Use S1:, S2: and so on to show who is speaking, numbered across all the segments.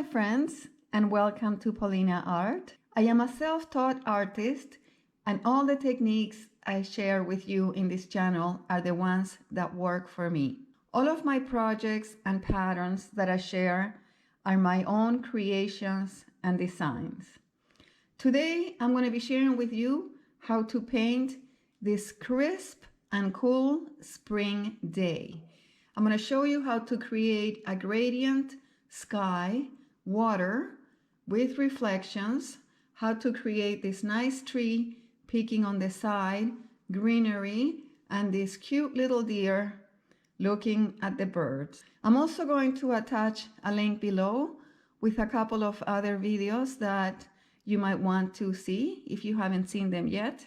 S1: friends, and welcome to Paulina Art. I am a self-taught artist, and all the techniques I share with you in this channel are the ones that work for me. All of my projects and patterns that I share are my own creations and designs. Today, I'm going to be sharing with you how to paint this crisp and cool spring day. I'm going to show you how to create a gradient sky, water with reflections, how to create this nice tree peeking on the side, greenery, and this cute little deer looking at the birds. I'm also going to attach a link below with a couple of other videos that you might want to see if you haven't seen them yet.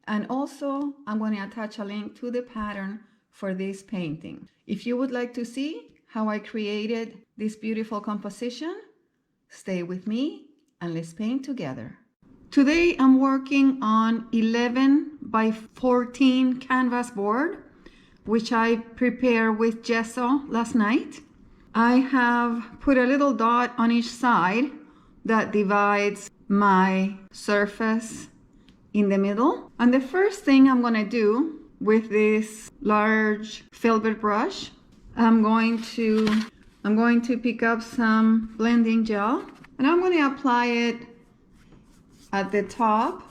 S1: And also, I'm going to attach a link to the pattern for this painting. If you would like to see how I created this beautiful composition, stay with me and let's paint together. Today I'm working on 11 by 14 canvas board, which I prepared with gesso last night. I have put a little dot on each side that divides my surface in the middle. And the first thing I'm going to do with this large filbert brush, I'm going to pick up some blending gel, and I'm going to apply it at the top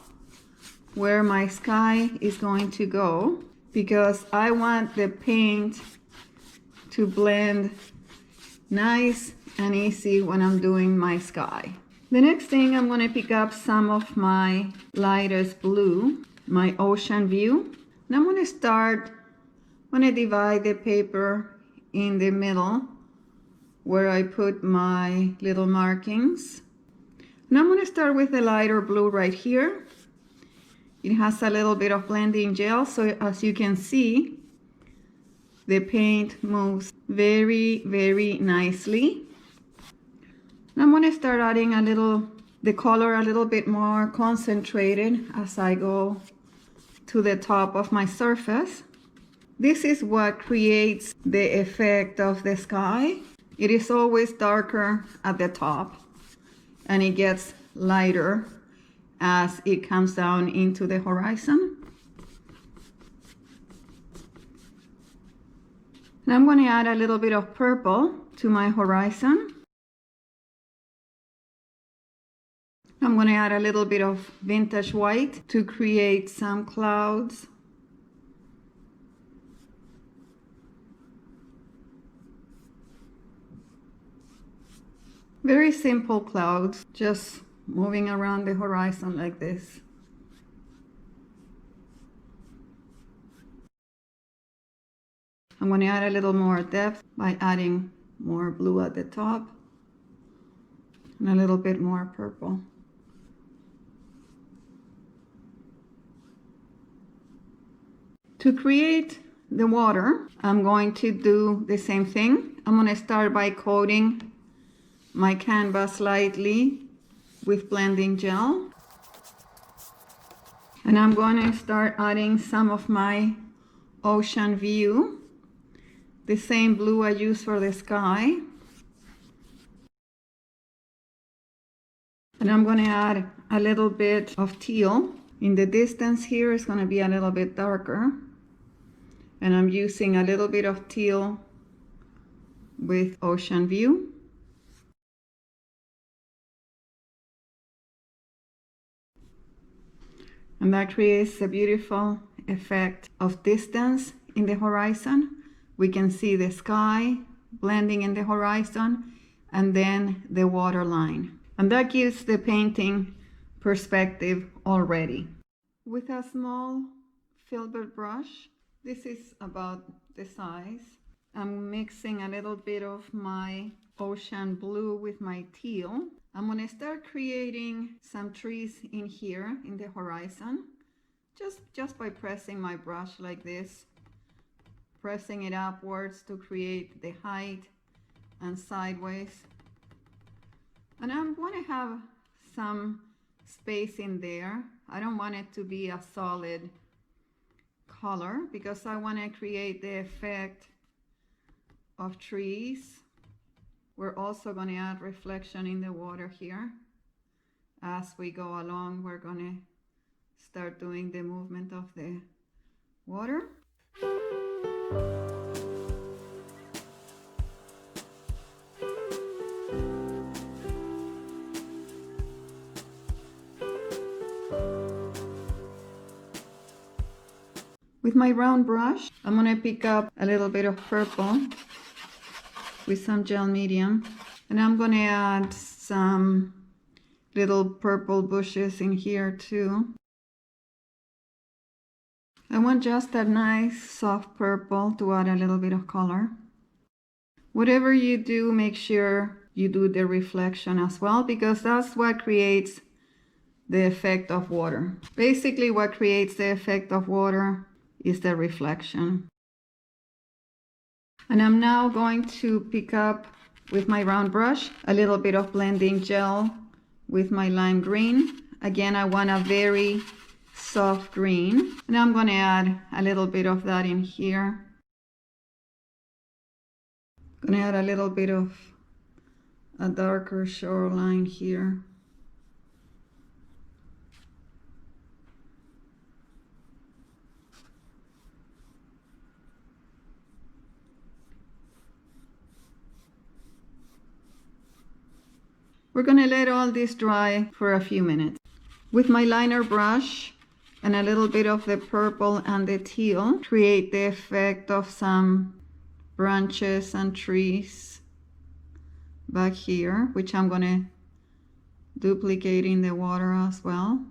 S1: where my sky is going to go, because I want the paint to blend nice and easy when I'm doing my sky. The next thing, I'm going to pick up some of my lightest blue, my ocean view, and I'm going to divide the paper in the middle where I put my little markings. And I'm going to start with the lighter blue right here. It has a little bit of blending gel, so as you can see, the paint moves very, very nicely. And I'm going to start adding the color a little bit more concentrated as I go to the top of my surface. This is what creates the effect of the sky. It is always darker at the top, and it gets lighter as it comes down into the horizon. And I'm going to add a little bit of purple to my horizon. I'm going to add a little bit of vintage white to create some clouds. Very simple clouds, just moving around the horizon like this. I'm going to add a little more depth by adding more blue at the top and a little bit more purple. To create the water, I'm going to do the same thing. I'm going to start by coating my canvas lightly with blending gel, and I'm going to start adding some of my ocean view, the same blue I used for the sky, and I'm going to add a little bit of teal. In the distance here it's going to be a little bit darker, and I'm using a little bit of teal with ocean view. And that creates a beautiful effect of distance in the horizon. We can see the sky blending in the horizon and then the water line. And that gives the painting perspective already. With a small filbert brush, this is about the size, I'm mixing a little bit of my ocean blue with my teal. I'm going to start creating some trees in here in the horizon, just by pressing my brush like this, pressing it upwards to create the height and sideways. And I'm going to have some space in there. I don't want it to be a solid color because I want to create the effect of trees We're also going to add reflection in the water here. As we go along, we're going to start doing the movement of the water. With my round brush, I'm going to pick up a little bit of purple with some gel medium, and I'm going to add some little purple bushes in here too. I want just a nice soft purple to add a little bit of color. Whatever you do, make sure you do the reflection as well, because that's what creates the effect of water. Basically, what creates the effect of water is the reflection. And I'm now going to pick up with my round brush a little bit of blending gel with my lime green. Again, I want a very soft green, and I'm going to add a little bit of that in here. I'm going to add a little bit of a darker shoreline here. We're going to let all this dry for a few minutes. With my liner brush and a little bit of the purple and the teal, create the effect of some branches and trees back here, which I'm going to duplicate in the water as well.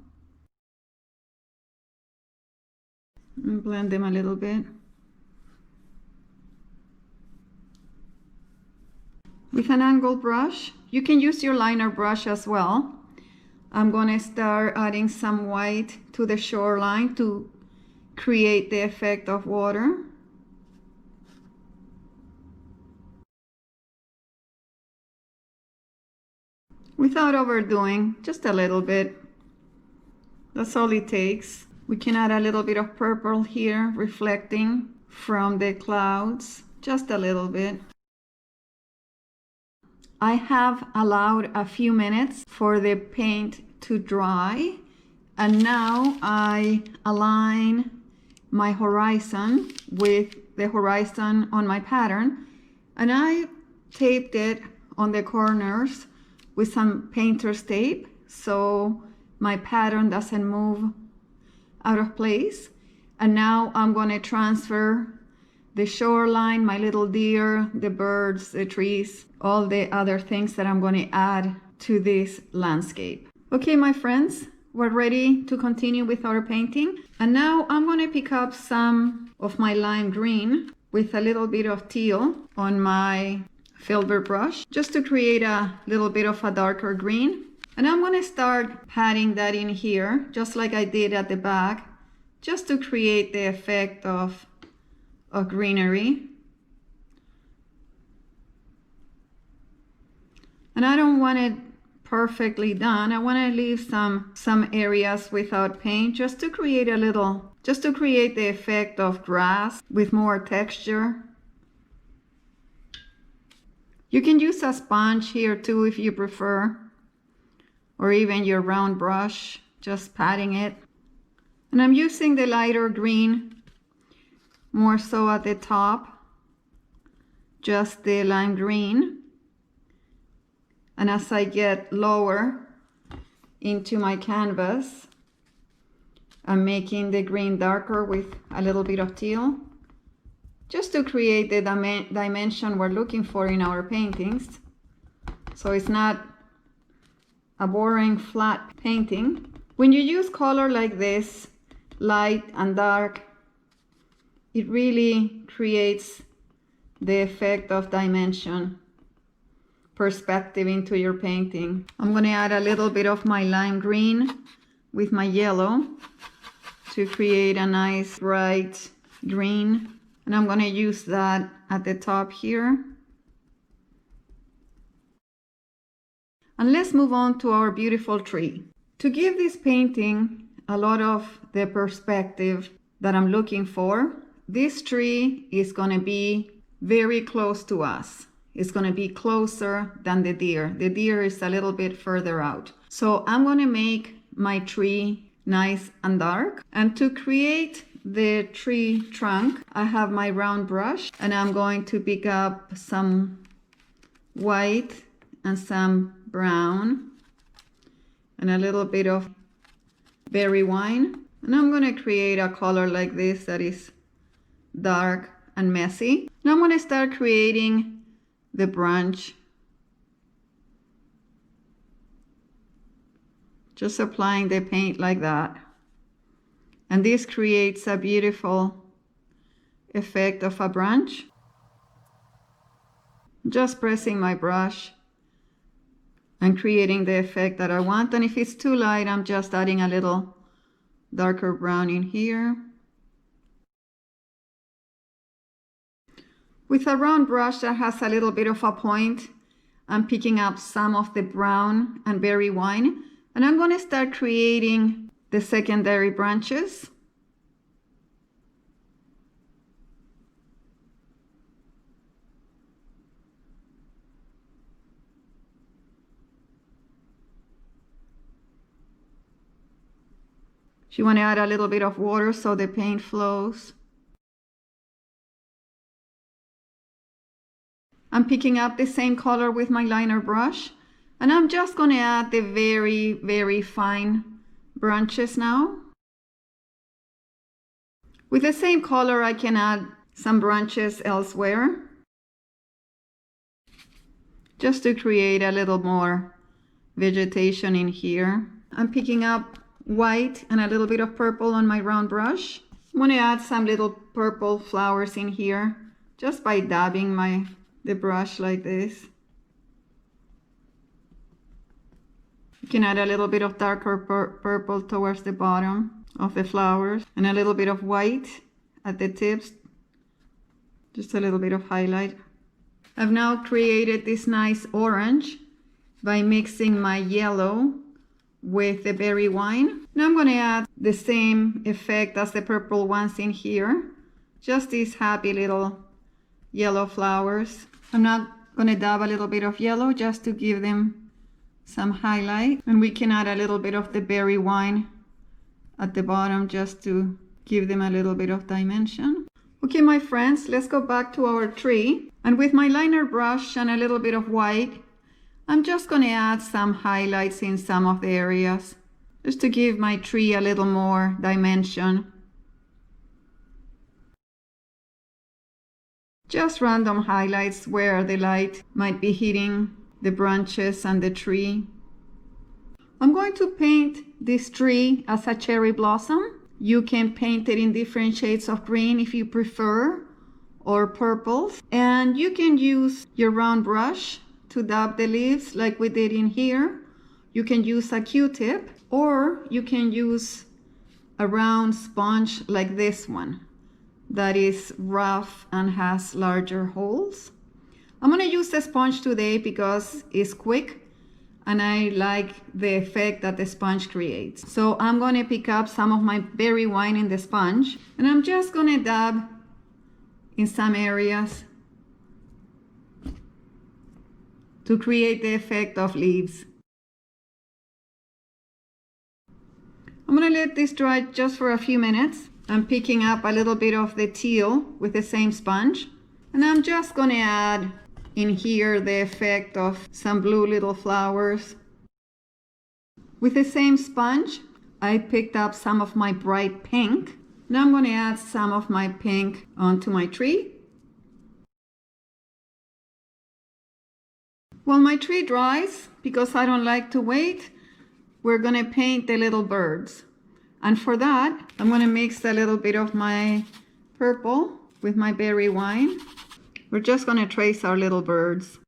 S1: And blend them a little bit. With an angled brush, you can use your liner brush as well. I'm going to start adding some white to the shoreline to create the effect of water. Without overdoing, just a little bit. That's all it takes. We can add a little bit of purple here, reflecting from the clouds, just a little bit. I have allowed a few minutes for the paint to dry, and now I align my horizon with the horizon on my pattern, and I taped it on the corners with some painter's tape so my pattern doesn't move out of place. And now I'm going to transfer the shoreline, my little deer, the birds, the trees, all the other things that I'm going to add to this landscape. Okay, my friends, we're ready to continue with our painting. And now I'm going to pick up some of my lime green with a little bit of teal on my filbert brush, just to create a little bit of a darker green. And I'm going to start patting that in here, just like I did at the back, just to create the effect of greenery. And I don't want it perfectly done. I want to leave some areas without paint, just to create a little, just to create the effect of grass with more texture. You can use a sponge here too if you prefer, or even your round brush, just patting it. And I'm using the lighter green more so at the top, just the lime green. And as I get lower into my canvas, I'm making the green darker with a little bit of teal, just to create the dimension we're looking for in our paintings. So it's not a boring flat painting. When you use color like this, light and dark, it really creates the effect of dimension, perspective into your painting. I'm going to add a little bit of my lime green with my yellow to create a nice bright green. And I'm going to use that at the top here. And let's move on to our beautiful tree. To give this painting a lot of the perspective that I'm looking for, this tree is going to be very close to us. is going to be closer than the deer. The deer is a little bit further out. So I'm going to make my tree nice and dark. And to create the tree trunk, I have my round brush, and I'm going to pick up some white and some brown and a little bit of berry wine. And I'm going to create a color like this that is dark and messy. Now I'm going to start creating the branch. Just applying the paint like that. And this creates a beautiful effect of a branch. Just pressing my brush and creating the effect that I want. And if it's too light, I'm just adding a little darker brown in here. With a round brush that has a little bit of a point, I'm picking up some of the brown and berry wine, and I'm going to start creating the secondary branches. You want to add a little bit of water so the paint flows. I'm picking up the same color with my liner brush, and I'm just going to add the very, very fine branches now. With the same color, I can add some branches elsewhere, just to create a little more vegetation in here. I'm picking up white and a little bit of purple on my round brush. I'm going to add some little purple flowers in here, just by dabbing the brush like this. You can add a little bit of darker purple towards the bottom of the flowers and a little bit of white at the tips, just a little bit of highlight. I've now created this nice orange by mixing my yellow with the berry wine. Now I'm going to add the same effect as the purple ones in here, just these happy little yellow flowers. I'm now going to dab a little bit of yellow just to give them some highlight, and we can add a little bit of the berry wine at the bottom just to give them a little bit of dimension. Okay, my friends, let's go back to our tree, and with my liner brush and a little bit of white, I'm just going to add some highlights in some of the areas just to give my tree a little more dimension. Just random highlights where the light might be hitting the branches and the tree. I'm going to paint this tree as a cherry blossom. You can paint it in different shades of green if you prefer, or purples. And you can use your round brush to dab the leaves like we did in here. You can use a Q-tip, or you can use a round sponge like this one that is rough and has larger holes. I'm going to use the sponge today because it's quick and I like the effect that the sponge creates. So I'm going to pick up some of my berry wine in the sponge, and I'm just going to dab in some areas to create the effect of leaves. I'm going to let this dry just for a few minutes. I'm picking up a little bit of the teal with the same sponge, and I'm just going to add in here the effect of some blue little flowers. With the same sponge, I picked up some of my bright pink. Now I'm going to add some of my pink onto my tree. While my tree dries, because I don't like to wait, we're going to paint the little birds. And for that, I'm going to mix a little bit of my purple with my berry wine. We're just going to trace our little birds.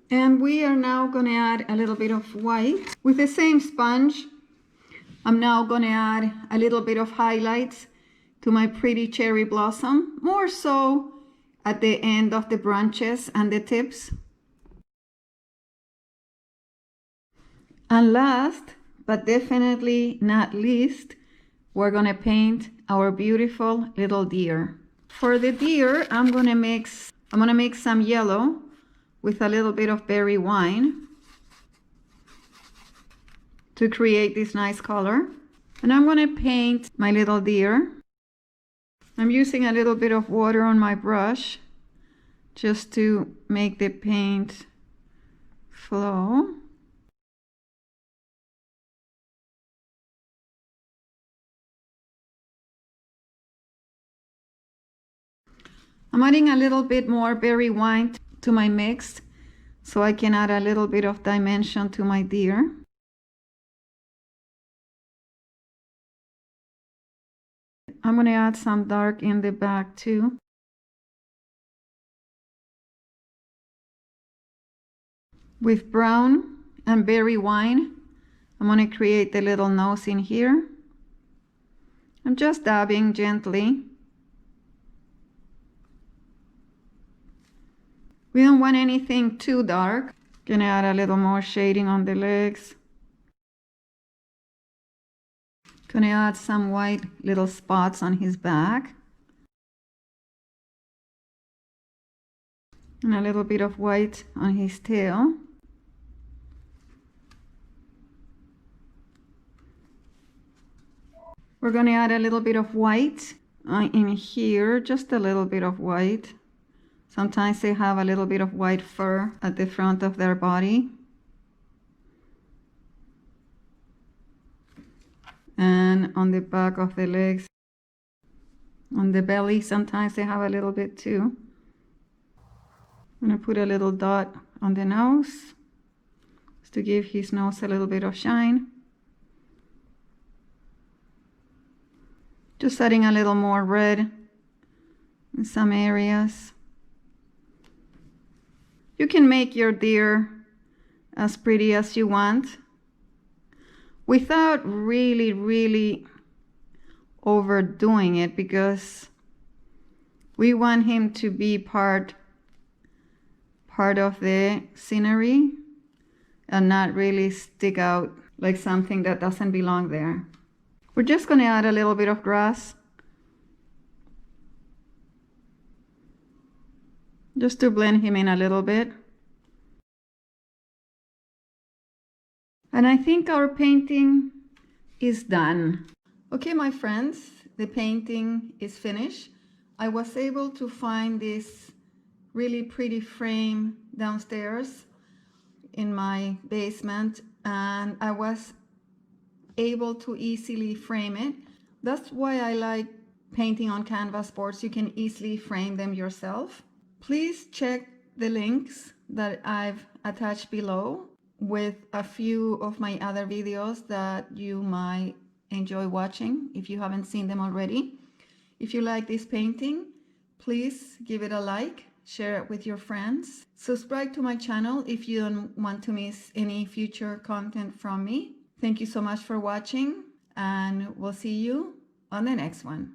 S1: And we are now going to add a little bit of white. With the same sponge, I'm now going to add a little bit of highlights to my pretty cherry blossom, more so at the end of the branches and the tips. And last, but definitely not least, we're going to paint our beautiful little deer. For the deer, I'm gonna mix some yellow with a little bit of berry wine to create this nice color. And I'm gonna paint my little deer. I'm using a little bit of water on my brush just to make the paint flow. I'm adding a little bit more berry wine to my mix so I can add a little bit of dimension to my deer. I'm going to add some dark in the back too. With brown and berry wine, I'm going to create the little nose in here. I'm just dabbing gently. We don't want anything too dark. Gonna add a little more shading on the legs. Gonna add some white little spots on his back. And a little bit of white on his tail. We're gonna add a little bit of white in here, just a little bit of white. Sometimes they have a little bit of white fur at the front of their body. And on the back of the legs. On the belly, sometimes they have a little bit too. I'm gonna put a little dot on the nose, just to give his nose a little bit of shine. Just adding a little more red in some areas. You can make your deer as pretty as you want without really overdoing it, because we want him to be part of the scenery and not really stick out like something that doesn't belong there. We're just going to add a little bit of grass just to blend him in a little bit. And I think our painting is done. Okay, my friends, the painting is finished. I was able to find this really pretty frame downstairs in my basement, and I was able to easily frame it. That's why I like painting on canvas boards. You can easily frame them yourself. Please check the links that I've attached below with a few of my other videos that you might enjoy watching if you haven't seen them already. If you like this painting, please give it a like, share it with your friends. Subscribe to my channel if you don't want to miss any future content from me. Thank you so much for watching, and we'll see you on the next one.